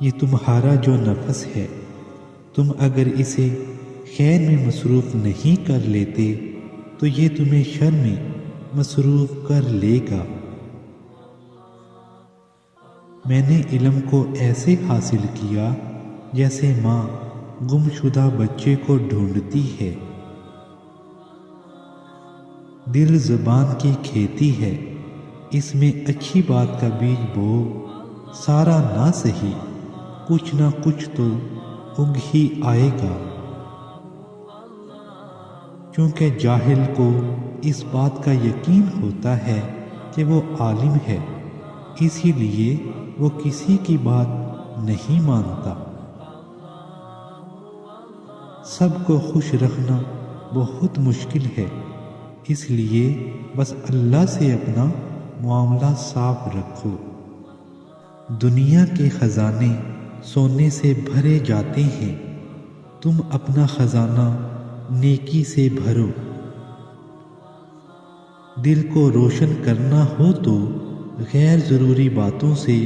یہ تمہارا جو نفس ہے، تم اگر اسے خیر میں مصروف نہیں کر لیتے تو یہ تمہیں شر میں مصروف کر لے گا۔ میں نے علم کو ایسے حاصل کیا جیسے ماں گم شدہ بچے کو ڈھونڈتی ہے۔ دل زبان کی کھیتی ہے، اس میں اچھی بات کا بیج بو، سارا نہ سہی کچھ نہ کچھ تو اگ ہی آئے گا۔ چونکہ جاہل کو اس بات کا یقین ہوتا ہے کہ وہ عالم ہے، اسی لیے وہ کسی کی بات نہیں مانتا۔ سب کو خوش رکھنا بہت مشکل ہے، اس لیے بس اللہ سے اپنا معاملہ صاف رکھو۔ دنیا کے خزانے سونے سے بھرے جاتے ہیں، تم اپنا خزانہ نیکی سے بھرو۔ دل کو روشن کرنا ہو تو غیر ضروری باتوں سے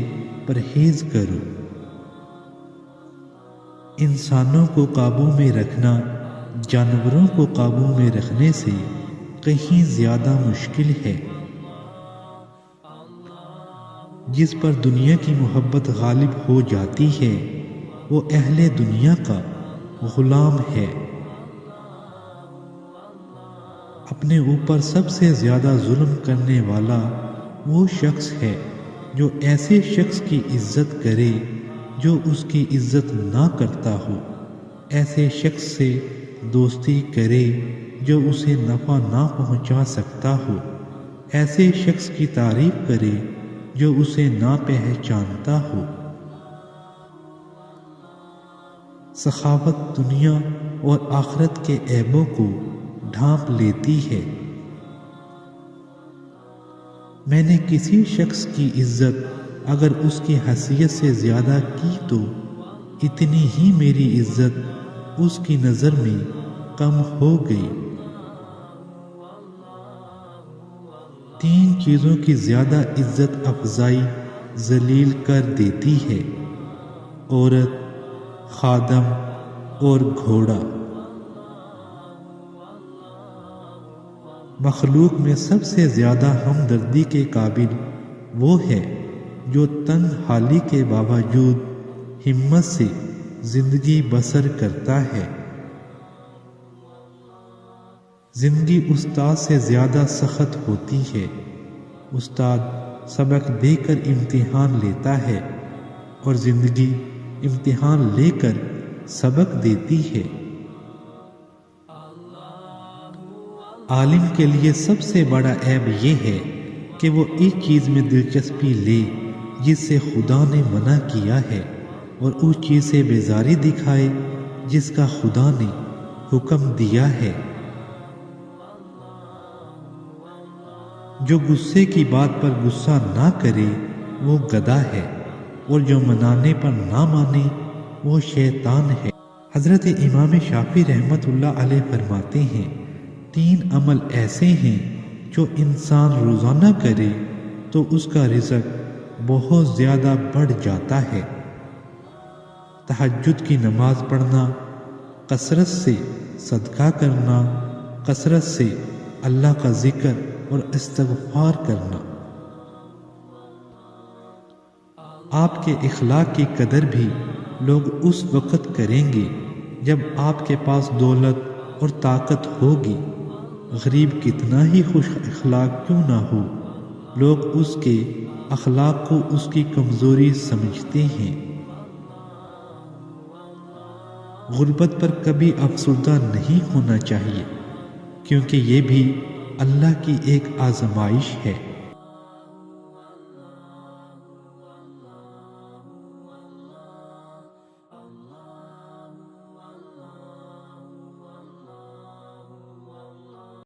پرہیز کرو۔ انسانوں کو قابو میں رکھنا جانوروں کو قابو میں رکھنے سے کہیں زیادہ مشکل ہے۔ جس پر دنیا کی محبت غالب ہو جاتی ہے وہ اہل دنیا کا غلام ہے۔ اپنے اوپر سب سے زیادہ ظلم کرنے والا وہ شخص ہے جو ایسے شخص کی عزت کرے جو اس کی عزت نہ کرتا ہو، ایسے شخص سے دوستی کرے جو اسے نفع نہ پہنچا سکتا ہو، ایسے شخص کی تعریف کرے جو اسے نہ پہچانتا ہو۔ سخاوت دنیا اور آخرت کے عیبوں کو ڈھانپ لیتی ہے۔ میں نے کسی شخص کی عزت اگر اس کی حیثیت سے زیادہ کی تو اتنی ہی میری عزت اس کی نظر میں کم ہو گئی۔ 3 چیزوں کی زیادہ عزت افزائی ذلیل کر دیتی ہے: عورت، خادم اور گھوڑا۔ مخلوق میں سب سے زیادہ ہمدردی کے قابل وہ ہے جو تنگ حالی کے باوجود ہمت سے زندگی بسر کرتا ہے۔ زندگی استاد سے زیادہ سخت ہوتی ہے۔ استاد سبق دے کر امتحان لیتا ہے اور زندگی امتحان لے کر سبق دیتی ہے۔ عالم کے لیے سب سے بڑا عیب یہ ہے کہ وہ ایک چیز میں دلچسپی لے جس سے خدا نے منع کیا ہے اور اس چیز سے بیزاری دکھائے جس کا خدا نے حکم دیا ہے۔ جو غصے کی بات پر غصہ نہ کرے وہ گدھا ہے اور جو منانے پر نہ مانے وہ شیطان ہے۔ حضرت امام شافعی رحمۃ اللہ علیہ فرماتے ہیں 3 عمل ایسے ہیں جو انسان روزانہ کرے تو اس کا رزق بہت زیادہ بڑھ جاتا ہے: تہجد کی نماز پڑھنا، کثرت سے صدقہ کرنا، کثرت سے اللہ کا ذکر اور استغفار کرنا۔ آپ کے اخلاق کی قدر بھی لوگ اس وقت کریں گے جب آپ کے پاس دولت اور طاقت ہوگی۔ غریب کتنا ہی خوش اخلاق کیوں نہ ہو، لوگ اس کے اخلاق کو اس کی کمزوری سمجھتے ہیں۔ غربت پر کبھی افسردہ نہیں ہونا چاہیے کیونکہ یہ بھی اللہ کی ایک آزمائش ہے۔